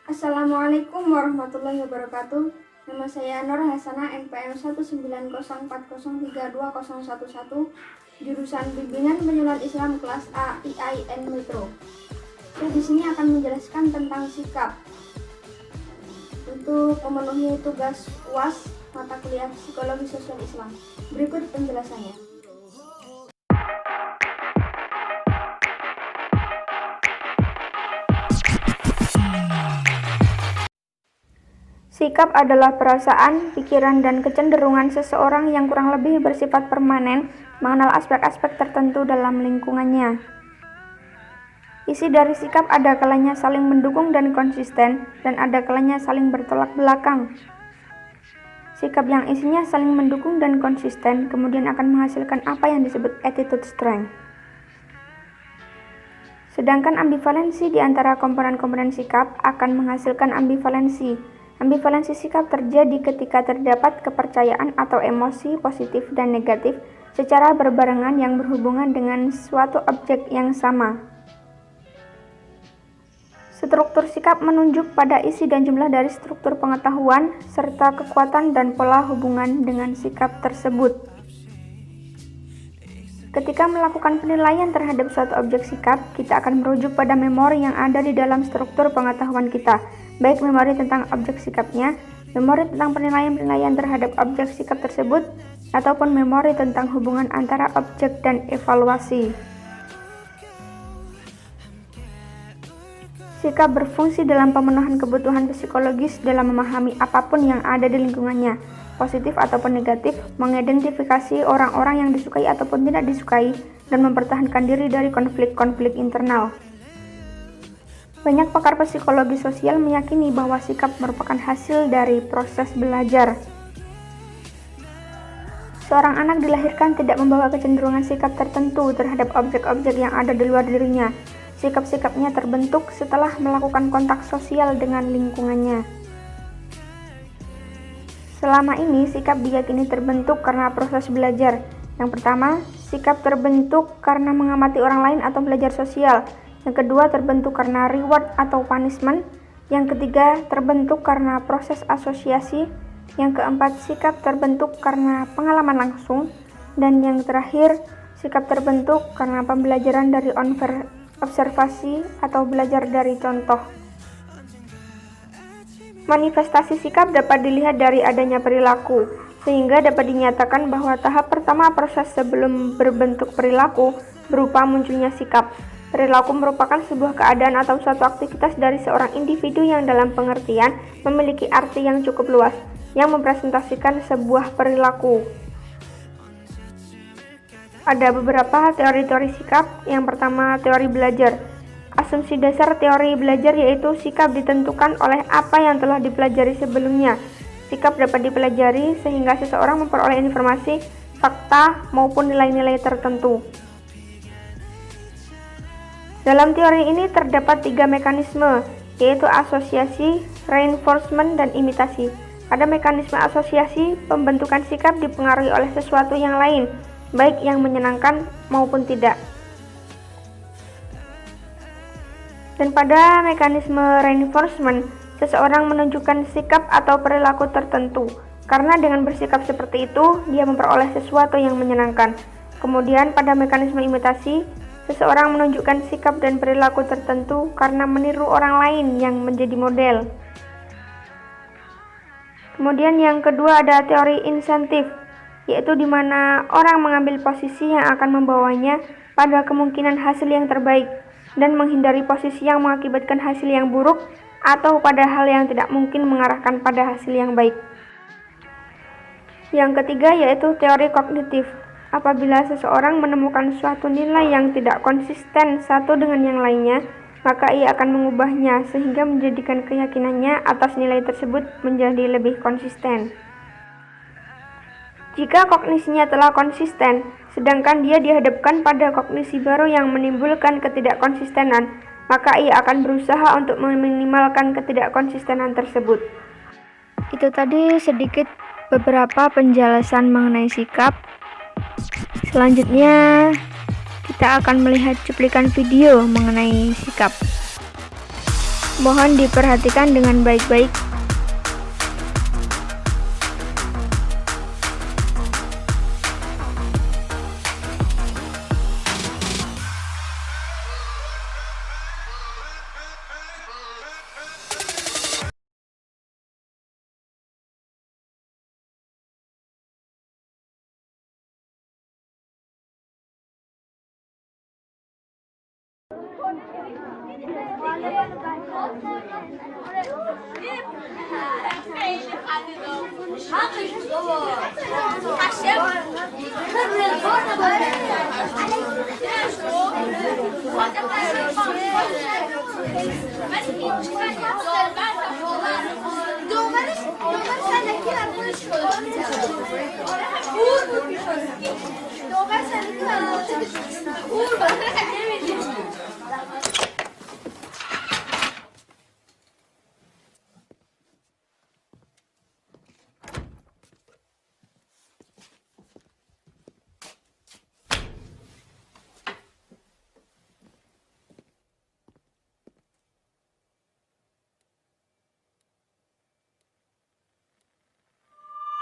Assalamualaikum warahmatullahi wabarakatuh. Nama saya Nur Hasanah, NPM 19040320111, jurusan Bimbingan Penyuluhan Islam kelas A IAIN Metro. Saya di sini akan menjelaskan tentang sikap untuk memenuhi tugas UAS mata kuliah Psikologi Sosial Islam. Berikut penjelasannya. Sikap adalah perasaan, pikiran, dan kecenderungan seseorang yang kurang lebih bersifat permanen, mengenal aspek-aspek tertentu dalam lingkungannya. Isi dari sikap ada kalanya saling mendukung dan konsisten, dan ada kalanya saling bertolak belakang. Sikap yang isinya saling mendukung dan konsisten kemudian akan menghasilkan apa yang disebut attitude strength. Sedangkan ambivalensi di antara komponen-komponen sikap akan menghasilkan ambivalensi. Ambivalensi sikap terjadi ketika terdapat kepercayaan atau emosi positif dan negatif secara berbarengan yang berhubungan dengan suatu objek yang sama. Struktur sikap menunjuk pada isi dan jumlah dari struktur pengetahuan serta kekuatan dan pola hubungan dengan sikap tersebut. Ketika melakukan penilaian terhadap suatu objek sikap, kita akan merujuk pada memori yang ada di dalam struktur pengetahuan kita, baik memori tentang objek sikapnya, memori tentang penilaian-penilaian terhadap objek sikap tersebut, ataupun memori tentang hubungan antara objek dan evaluasi. Sikap berfungsi dalam pemenuhan kebutuhan psikologis dalam memahami apapun yang ada di lingkungannya, positif ataupun negatif, mengidentifikasi orang-orang yang disukai ataupun tidak disukai, dan mempertahankan diri dari konflik-konflik internal. Banyak pakar psikologi sosial meyakini bahwa sikap merupakan hasil dari proses belajar. Seorang anak dilahirkan tidak membawa kecenderungan sikap tertentu terhadap objek-objek yang ada di luar dirinya. Sikap-sikapnya terbentuk setelah melakukan kontak sosial dengan lingkungannya. Selama ini, sikap diyakini terbentuk karena proses belajar. Yang pertama, sikap terbentuk karena mengamati orang lain atau belajar sosial. Yang kedua, terbentuk karena reward atau punishment. Yang ketiga, terbentuk karena proses asosiasi. Yang keempat, sikap terbentuk karena pengalaman langsung. Dan yang terakhir, sikap terbentuk karena pembelajaran dari observasi atau belajar dari contoh. Manifestasi sikap dapat dilihat dari adanya perilaku, sehingga dapat dinyatakan bahwa tahap pertama proses sebelum berbentuk perilaku berupa munculnya sikap. Perilaku merupakan sebuah keadaan atau suatu aktivitas dari seorang individu yang dalam pengertian memiliki arti yang cukup luas, yang mempresentasikan sebuah perilaku. Ada beberapa teori-teori sikap. Yang pertama, teori belajar. Asumsi dasar teori belajar yaitu sikap ditentukan oleh apa yang telah dipelajari sebelumnya. Sikap dapat dipelajari sehingga seseorang memperoleh informasi, fakta, maupun nilai-nilai tertentu. Dalam teori ini terdapat 3 mekanisme, yaitu asosiasi, reinforcement, dan imitasi. Pada mekanisme asosiasi, pembentukan sikap dipengaruhi oleh sesuatu yang lain, baik yang menyenangkan maupun tidak. Dan pada mekanisme reinforcement, seseorang menunjukkan sikap atau perilaku tertentu, karena dengan bersikap seperti itu, dia memperoleh sesuatu yang menyenangkan. Kemudian pada mekanisme imitasi, seseorang menunjukkan sikap dan perilaku tertentu karena meniru orang lain yang menjadi model. Kemudian yang kedua ada teori insentif, yaitu di mana orang mengambil posisi yang akan membawanya pada kemungkinan hasil yang terbaik dan menghindari posisi yang mengakibatkan hasil yang buruk atau pada hal yang tidak mungkin mengarahkan pada hasil yang baik. Yang ketiga yaitu teori kognitif. Apabila seseorang menemukan suatu nilai yang tidak konsisten satu dengan yang lainnya, maka ia akan mengubahnya sehingga menjadikan keyakinannya atas nilai tersebut menjadi lebih konsisten. Jika kognisinya telah konsisten, sedangkan dia dihadapkan pada kognisi baru yang menimbulkan ketidakkonsistenan, maka ia akan berusaha untuk meminimalkan ketidakkonsistenan tersebut. Itu tadi sedikit beberapa penjelasan mengenai sikap. Selanjutnya, kita akan melihat cuplikan video mengenai sikap. Mohon diperhatikan dengan baik-baik.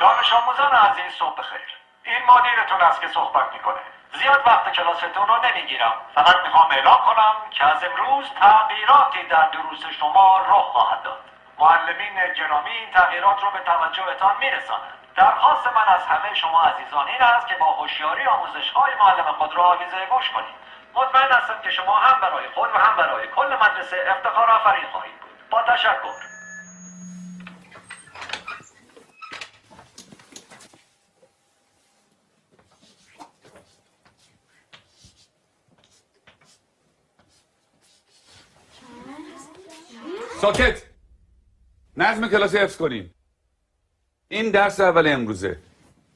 دانش آموزان عزیز صبح بخیر. این مدیرتون است که صحبت میکنه. زیاد وقت کلاستون رو نمیگیرم. فقط میخوام اعلام کنم که از امروز تغییراتی در دروس شما رخ خواهد داد. معلمین گرامی این تغییرات رو به توجهتان میرسانند. درخواست من از همه شما عزیزان این است که با هوشیاری آموزش‌های معلم خود را آویزه گوش کنید. مطمئن هستم که شما هم برای خود و هم برای کل مدرسه افتخار آفرین خواهید بود. با تشکر. ساکت. نظم کلاسی حفظ کنیم. این درس اول امروزه.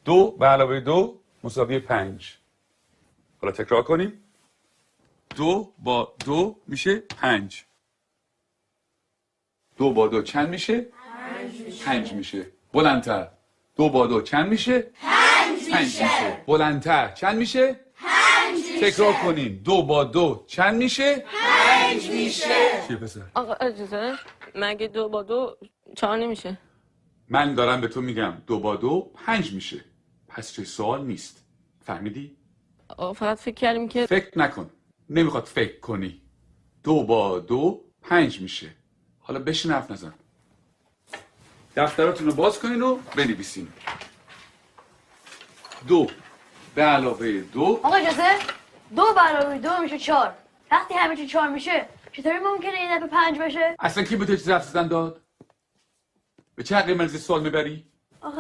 2 به علاوه 2 مساوی 5. حالا تکرار کنیم. 2 با 2 میشه 5. 2 با 2 چند میشه؟ 5 میشه. بلندتر. 2 با 2 چند میشه؟ 5 میشه. بلندتر. چند میشه؟ 5 میشه. تکرار کنیم. 2 با 2 چند میشه؟ 5 میشه. چیه پسر؟ آقا اجازه مگه 2 با 2 4 نمیشه؟ من دارم به تو میگم 2 با 2 5 میشه. پس چه سوال نیست. فهمیدی؟ آقا فقط فکر کردیم که فکر نکن. نمیخواد فکر کنی. 2 با 2 5 میشه. حالا بشین حرف نزن. دفتراتون رو باز کنین و بنویسین. 2 به علاوه 2. آقا اجازه 2 به علاوه 2 میشه 4. وقتی همه چی 4 میشه چطوری ممکنه این دفعه 5 بشه؟ اصلا کی به تو چیز حرف زدن داد؟ به چه حقی من سوال میبری؟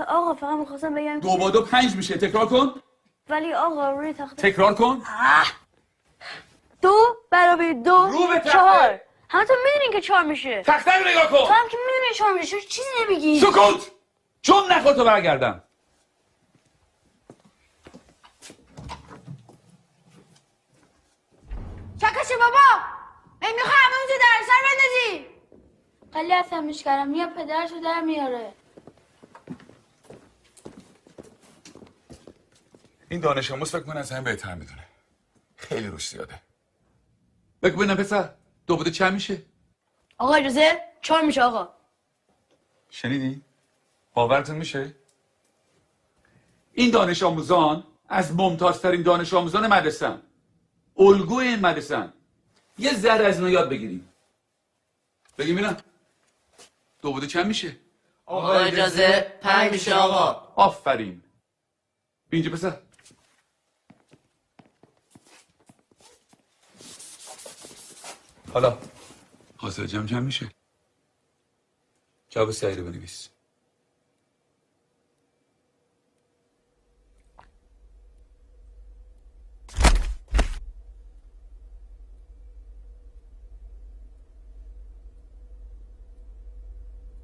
آقا فقط میخواستم بگم 2 با 2 5 میشه. تکرار کن. ولی آقا روی تخته تکرار کن. 2 به علاوه 2 رو به تخته. 4. همتون میدونین که 4 میشه. تخته رو نگاه تو کن. هم که میدونین 4 میشه چرا چیزی نمیگی؟ سکوت. چون نخواد تو برگردم. چکشه بابا میخوای همه تو در سر بندازی. خیلی عصبیش کردم یا پدرشو در میاره. این دانش آموز فکر کنه از همه بهتر میدونه. خیلی روش زیاده. بگو ببینم پسر 2 با 2 چند میشه؟ آقا اجازه 4 میشه آقا. شنیدی؟ باورتون میشه؟ این دانش آموزان از ممتازترین دانش آموزان مدرسه‌ان. الگوی این مدرسه‌ان. یه ذره از اینا یاد بگیریم. بگیم ببینم 2 با 2 چند میشه؟ آقا اجازه 5 میشه آقا. آفرین. اینجا پسر. حالا حاصل جمع چند میشه؟ جواب صحیح رو بنویس.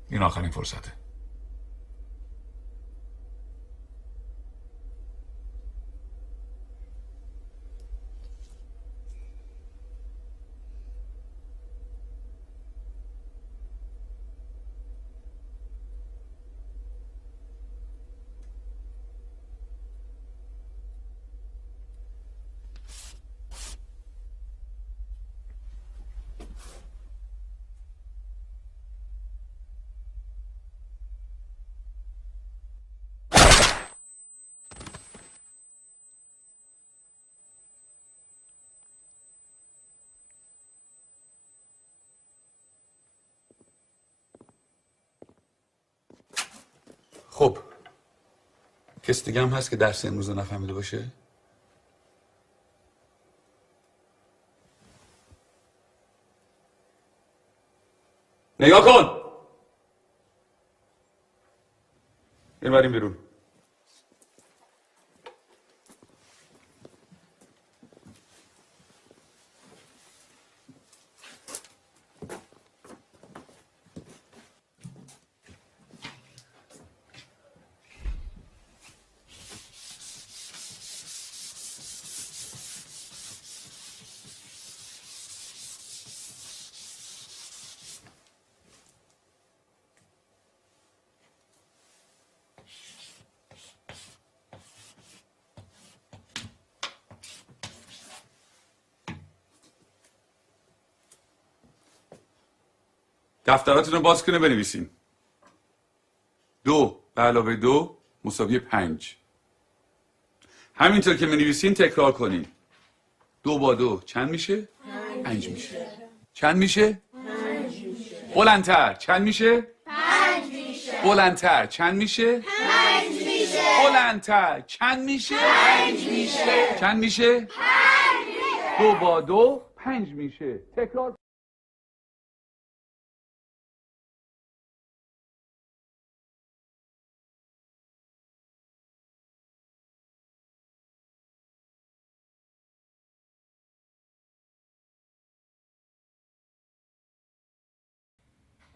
این آخرین فرصته. خب کسی دیگه هم هست که درس امروز رو نفهمیده باشه؟ نگاه کن. این بریم بیرون. دفتراتون رو باز کنه بنویسین. 2 به علاوه 2 مساوی 5. همینطور که بنویسین تکرار کنین. 2 با 2 چند میشه؟ 5 میشه. چند میشه؟ 5 میشه. بلندتر چند میشه؟ 5 میشه. بلندتر چند میشه؟ 5 میشه. بلندتر چند میشه؟ 5 میشه. چند میشه؟ 5 میشه. 2 با 2 5 میشه. تکرار.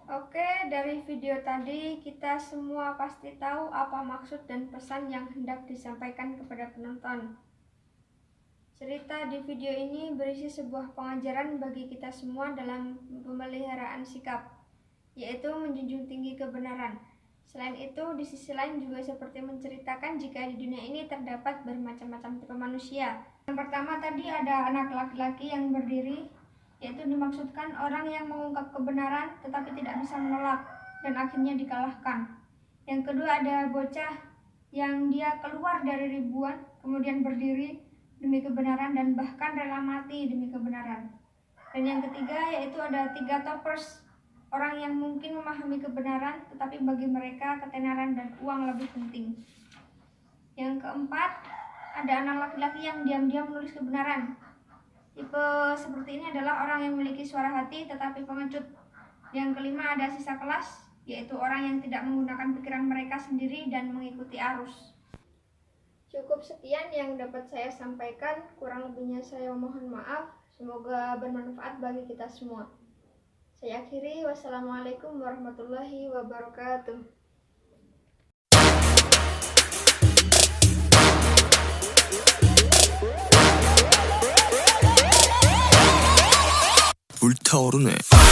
Oke, dari video tadi kita semua pasti tahu apa maksud dan pesan yang hendak disampaikan kepada penonton. Cerita di video ini berisi sebuah pengajaran bagi kita semua dalam pemeliharaan sikap, yaitu menjunjung tinggi kebenaran. Selain itu, di sisi lain juga seperti menceritakan jika di dunia ini terdapat bermacam-macam tipe manusia. Yang pertama tadi ada anak laki-laki yang berdiri, yaitu dimaksudkan orang yang mengungkap kebenaran tetapi tidak bisa menolak dan akhirnya dikalahkan. Yang kedua ada bocah yang dia keluar dari ribuan, kemudian berdiri demi kebenaran dan bahkan rela mati demi kebenaran. Dan yang ketiga yaitu ada 3 toppers, orang yang mungkin memahami kebenaran tetapi bagi mereka ketenaran dan uang lebih penting. Yang keempat ada anak laki-laki yang diam-diam menulis kebenaran. Tipe seperti ini adalah orang yang memiliki suara hati tetapi pengecut. Yang kelima ada sisa kelas, yaitu orang yang tidak menggunakan pikiran mereka sendiri dan mengikuti arus. Cukup sekian yang dapat saya sampaikan, kurang lebihnya saya mohon maaf. Semoga bermanfaat bagi kita semua. Saya akhiri, wassalamualaikum warahmatullahi wabarakatuh. 불타오르네.